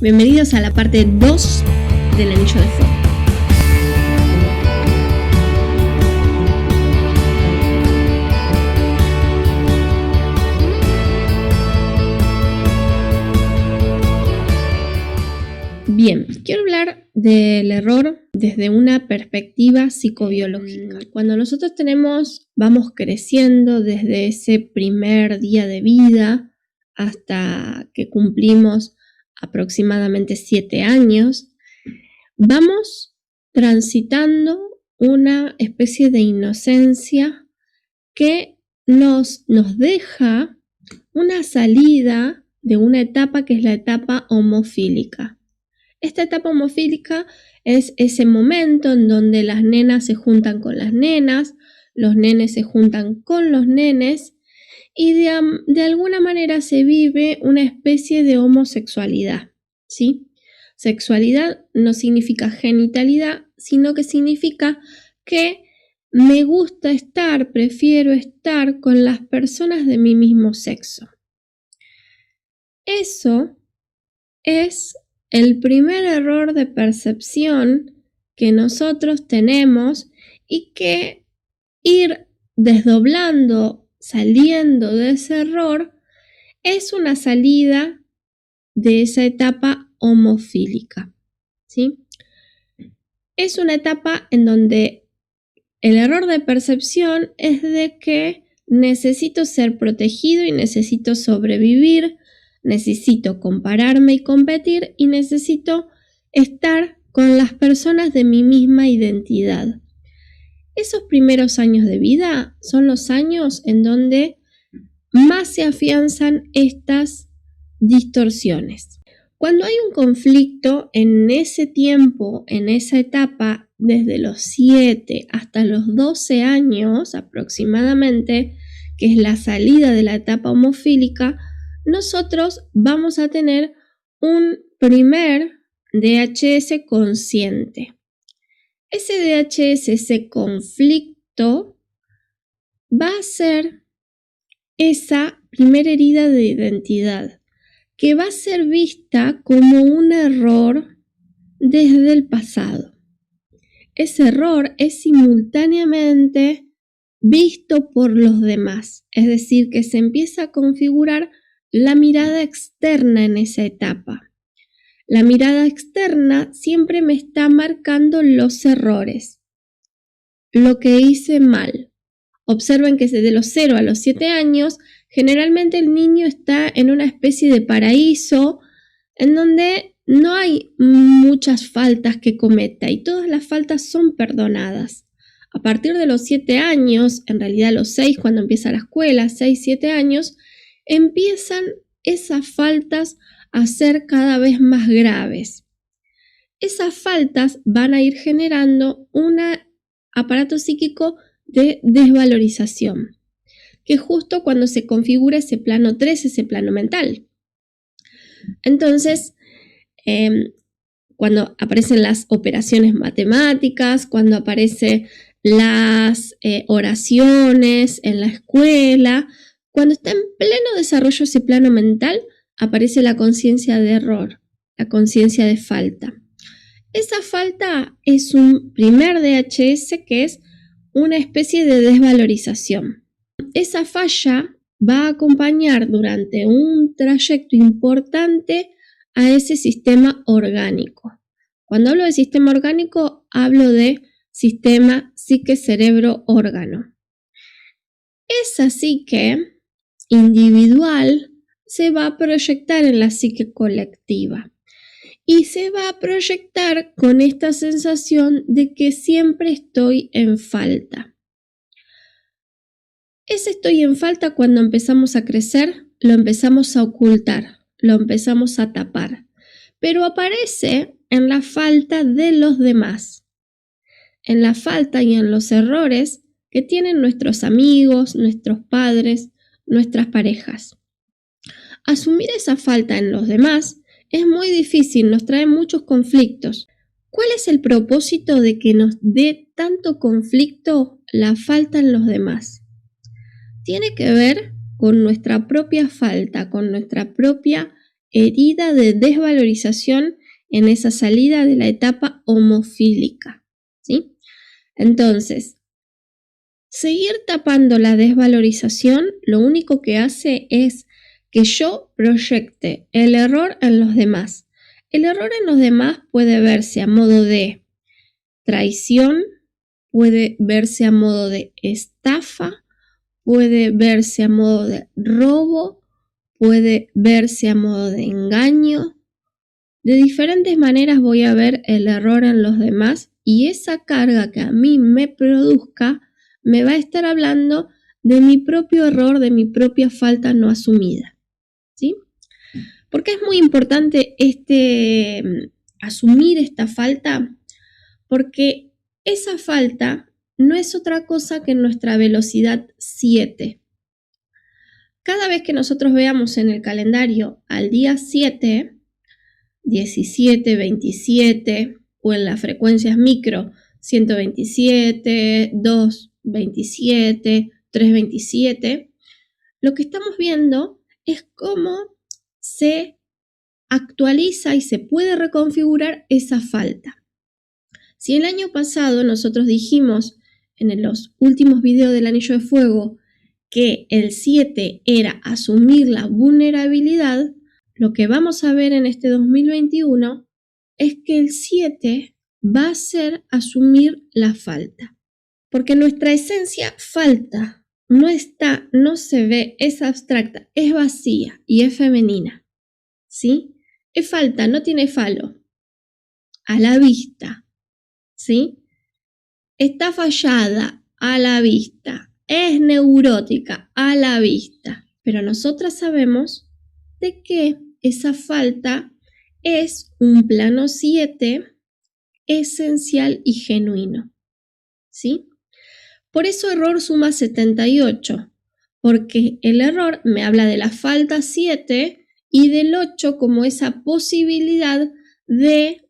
Bienvenidos a la parte 2 del Anillo de Fuego. Bien, quiero hablar del error desde una perspectiva psicobiológica. Cuando nosotros vamos creciendo desde ese primer día de vida hasta que cumplimos aproximadamente 7 años, vamos transitando una especie de inocencia que nos deja una salida de una etapa que es la etapa homofílica. Esta etapa homofílica es ese momento en donde las nenas se juntan con las nenas, los nenes se juntan con los nenes y de alguna manera se vive una especie de homosexualidad, ¿sí? Sexualidad no significa genitalidad, sino que significa que me gusta prefiero estar con las personas de mi mismo sexo. Eso es el primer error de percepción que nosotros tenemos y que ir desdoblando, saliendo de ese error, es una salida de esa etapa homofílica, ¿sí? Es una etapa en donde el error de percepción es de que necesito ser protegido y necesito sobrevivir, necesito compararme y competir y necesito estar con las personas de mi misma identidad. Esos primeros años de vida son los años en donde más se afianzan estas distorsiones. Cuando hay un conflicto en ese tiempo, en esa etapa, desde los 7 hasta los 12 años aproximadamente, que es la salida de la etapa homofílica, nosotros vamos a tener un primer DHS consciente. Ese DHS, ese conflicto, va a ser esa primera herida de identidad, que va a ser vista como un error desde el pasado. Ese error es simultáneamente visto por los demás, es decir, que se empieza a configurar la mirada externa en esa etapa. La mirada externa siempre me está marcando los errores, lo que hice mal. Observen que desde los 0 a los 7 años, generalmente el niño está en una especie de paraíso en donde no hay muchas faltas que cometa y todas las faltas son perdonadas. A partir de los 7 años, en realidad los 6 cuando empieza la escuela, 6, 7 años, empiezan esas faltas a ser cada vez más graves. Esas faltas van a ir generando un aparato psíquico de desvalorización, que justo cuando se configura ese plano 3, ese plano mental. Entonces, cuando aparecen las operaciones matemáticas, cuando aparecen las oraciones en la escuela, cuando está en pleno desarrollo ese plano mental, aparece la conciencia de error, la conciencia de falta. Esa falta es un primer DHS que es una especie de desvalorización. Esa falla va a acompañar durante un trayecto importante a ese sistema orgánico. Cuando hablo de sistema orgánico, hablo de sistema psique-cerebro-órgano. Esa psique individual se va a proyectar en la psique colectiva y se va a proyectar con esta sensación de que siempre estoy en falta. Ese estoy en falta cuando empezamos a crecer, lo empezamos a ocultar, lo empezamos a tapar, pero aparece en la falta de los demás, en la falta y en los errores que tienen nuestros amigos, nuestros padres, nuestras parejas. Asumir esa falta en los demás es muy difícil, nos trae muchos conflictos. ¿Cuál es el propósito de que nos dé tanto conflicto la falta en los demás? Tiene que ver con nuestra propia falta, con nuestra propia herida de desvalorización en esa salida de la etapa homofílica, ¿sí? Entonces, seguir tapando la desvalorización lo único que hace es que yo proyecte el error en los demás. El error en los demás puede verse a modo de traición, puede verse a modo de estafa, puede verse a modo de robo, puede verse a modo de engaño. De diferentes maneras voy a ver el error en los demás y esa carga que a mí me produzca me va a estar hablando de mi propio error, de mi propia falta no asumida, ¿sí? Porque es muy importante asumir esta falta, porque esa falta no es otra cosa que nuestra velocidad 7. Cada vez que nosotros veamos en el calendario al día 7, 17, 27 o en las frecuencias micro 127, 227, 327, lo que estamos viendo es cómo se actualiza y se puede reconfigurar esa falta. Si el año pasado nosotros dijimos en los últimos videos del Anillo de Fuego que el 7 era asumir la vulnerabilidad, lo que vamos a ver en este 2021 es que el 7 va a ser asumir la falta. Porque nuestra esencia falta, no se ve, es abstracta, es vacía y es femenina, ¿sí? Es falta, no tiene falo, a la vista, ¿sí? Está fallada, a la vista, es neurótica, a la vista. Pero nosotras sabemos de que esa falta es un plano 7 esencial y genuino, ¿sí? Por eso error suma 78, porque el error me habla de la falta 7 y del 8 como esa posibilidad de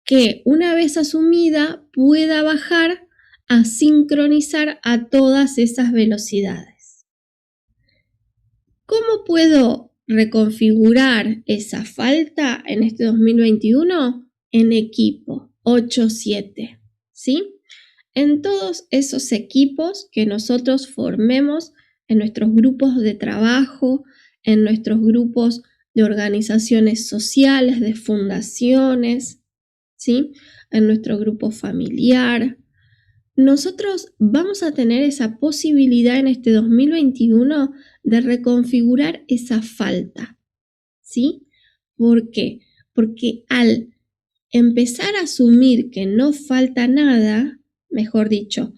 que una vez asumida pueda bajar a sincronizar a todas esas velocidades. ¿Cómo puedo reconfigurar esa falta en este 2021? En equipo 8-7, ¿sí? En todos esos equipos que nosotros formemos en nuestros grupos de trabajo, en nuestros grupos de organizaciones sociales, de fundaciones, ¿sí? En nuestro grupo familiar. Nosotros vamos a tener esa posibilidad en este 2021 de reconfigurar esa falta, ¿sí? ¿Por qué? Porque al empezar a asumir que no falta nada, mejor dicho,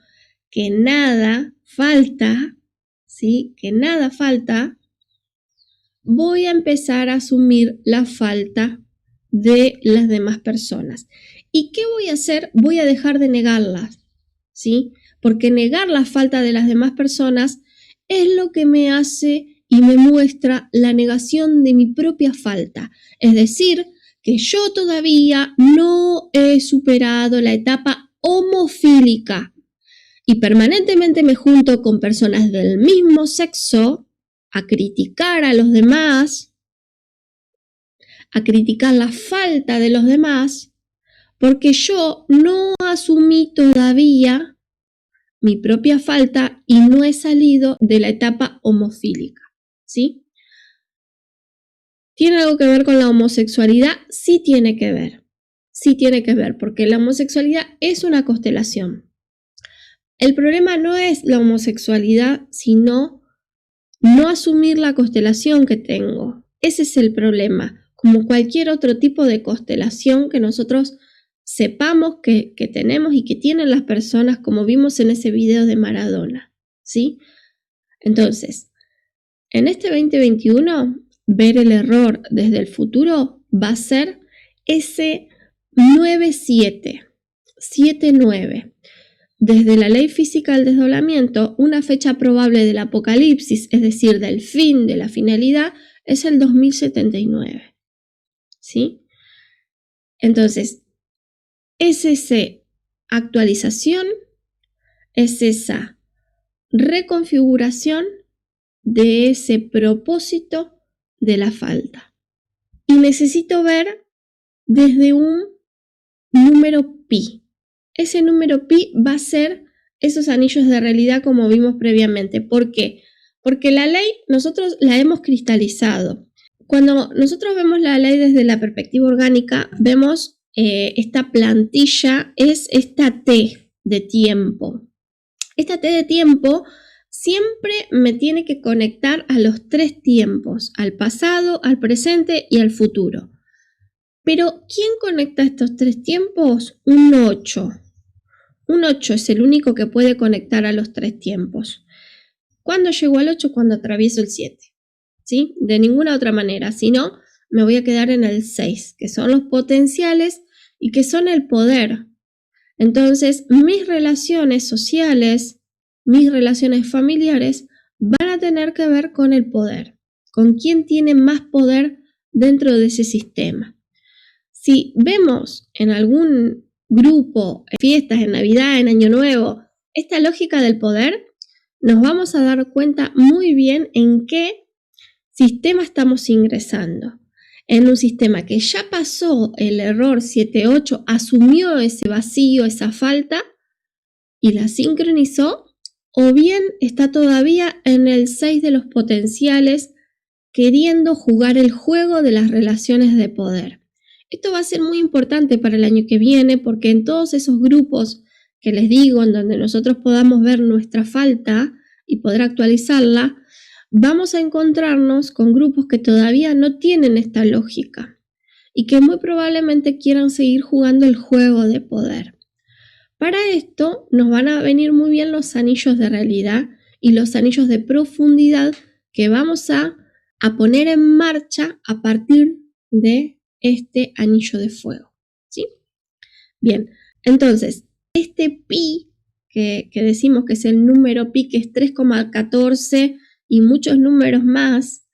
que nada falta, ¿sí? Que nada falta, voy a empezar a asumir la falta de las demás personas. ¿Y qué voy a hacer? Voy a dejar de negarlas, ¿sí? Porque negar la falta de las demás personas es lo que me hace y me muestra la negación de mi propia falta. Es decir, que yo todavía no he superado la etapa homofílica y permanentemente me junto con personas del mismo sexo a criticar a los demás, a criticar la falta de los demás, porque yo no asumí todavía mi propia falta y no he salido de la etapa homofílica, ¿sí? ¿Tiene algo que ver con la homosexualidad? Sí tiene que ver, porque la homosexualidad es una constelación. El problema no es la homosexualidad, sino no asumir la constelación que tengo. Ese es el problema, como cualquier otro tipo de constelación que nosotros sepamos que tenemos y que tienen las personas, como vimos en ese video de Maradona, ¿sí? Entonces, en este 2021, ver el error desde el futuro va a ser ese 9-7, 7-9. Desde la ley física del desdoblamiento, una fecha probable del apocalipsis, es decir, del fin, de la finalidad, es el 2079, ¿sí? Entonces, es esa actualización, es esa reconfiguración de ese propósito de la falta. y necesito ver desde un número pi. Ese número pi va a ser esos anillos de realidad como vimos previamente. ¿Por qué? Porque la ley nosotros la hemos cristalizado. Cuando nosotros vemos la ley desde la perspectiva orgánica, vemos esta plantilla, es esta T de tiempo. Esta T de tiempo siempre me tiene que conectar a los 3 tiempos, al pasado, al presente y al futuro. Pero, ¿quién conecta estos 3 tiempos? Un 8. Un 8 es el único que puede conectar a los 3 tiempos. ¿Cuándo llego al 8? Cuando atravieso el 7. ¿Sí? De ninguna otra manera. Si no, me voy a quedar en el 6, que son los potenciales y que son el poder. Entonces, mis relaciones sociales, mis relaciones familiares van a tener que ver con el poder, con quién tiene más poder dentro de ese sistema. Si vemos en algún grupo, en fiestas, en Navidad, en Año Nuevo, esta lógica del poder, nos vamos a dar cuenta muy bien en qué sistema estamos ingresando. En un sistema que ya pasó el error 7-8, asumió ese vacío, esa falta y la sincronizó, o bien está todavía en el 6 de los potenciales queriendo jugar el juego de las relaciones de poder. Esto va a ser muy importante para el año que viene porque en todos esos grupos que les digo, en donde nosotros podamos ver nuestra falta y poder actualizarla, vamos a encontrarnos con grupos que todavía no tienen esta lógica y que muy probablemente quieran seguir jugando el juego de poder. Para esto nos van a venir muy bien los anillos de realidad y los anillos de profundidad que vamos a poner en marcha a partir de este anillo de fuego. ¿Sí? Bien, entonces, este pi, que decimos que es el número pi, que es 3,14 y muchos números más,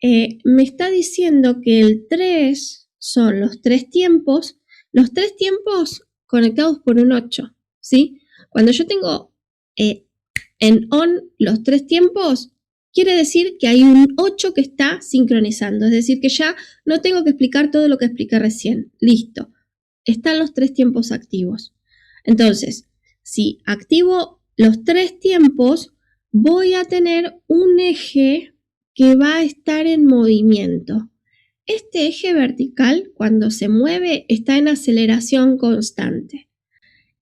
me está diciendo que el 3 son los 3 tiempos conectados por un 8, ¿sí? Cuando yo tengo en on los 3 tiempos, quiere decir que hay un 8 que está sincronizando, es decir, que ya no tengo que explicar todo lo que expliqué recién. Listo, están los 3 tiempos activos. Entonces, si activo los 3 tiempos, voy a tener un eje que va a estar en movimiento. Este eje vertical, cuando se mueve, está en aceleración constante.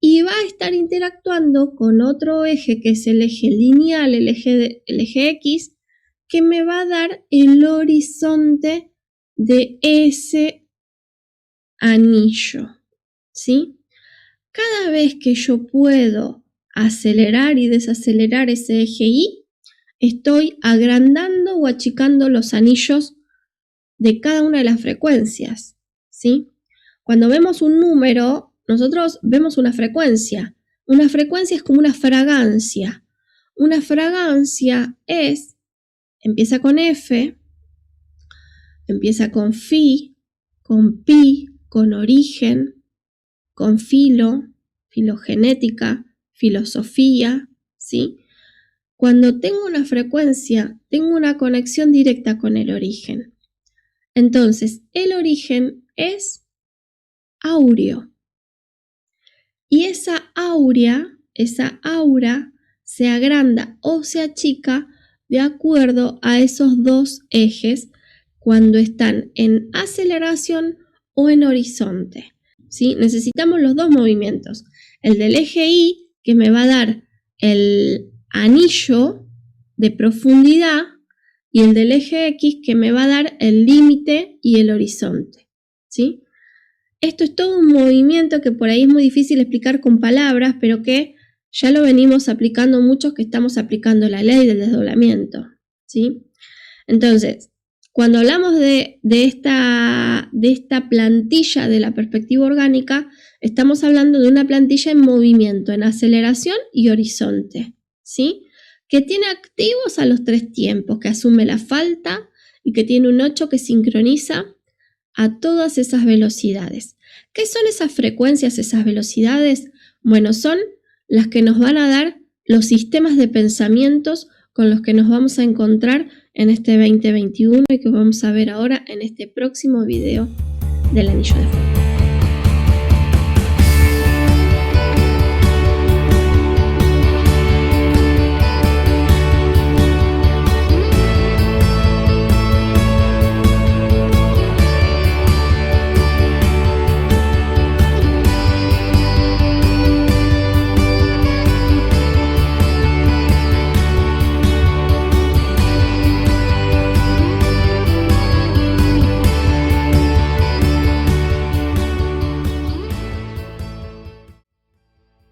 Y va a estar interactuando con otro eje que es el eje lineal, el eje X, que me va a dar el horizonte de ese anillo, ¿sí? Cada vez que yo puedo acelerar y desacelerar ese eje Y, estoy agrandando o achicando los anillos de cada una de las frecuencias, ¿sí? Cuando vemos un número, nosotros vemos una frecuencia. Una frecuencia es como una fragancia. Una fragancia empieza con F, empieza con Fi, con Pi, con origen, con filo, filogenética, filosofía, ¿sí? Cuando tengo una frecuencia, tengo una conexión directa con el origen. Entonces, el origen es áureo. Y esa aura se agranda o se achica de acuerdo a esos dos ejes cuando están en aceleración o en horizonte, ¿sí? Necesitamos los dos movimientos. El del eje Y, que me va a dar el anillo de profundidad, y el del eje X, que me va a dar el límite y el horizonte, ¿sí? Esto es todo un movimiento que por ahí es muy difícil explicar con palabras, pero que ya lo venimos aplicando muchos que estamos aplicando la ley del desdoblamiento, ¿sí? Entonces, cuando hablamos de esta plantilla de la perspectiva orgánica, estamos hablando de una plantilla en movimiento, en aceleración y horizonte, ¿sí? Que tiene activos a los 3 tiempos, que asume la falta y que tiene un 8 que sincroniza a todas esas velocidades. ¿Qué son esas frecuencias, esas velocidades? Bueno, son las que nos van a dar los sistemas de pensamientos con los que nos vamos a encontrar en este 2021 y que vamos a ver ahora en este próximo video del anillo de fuego.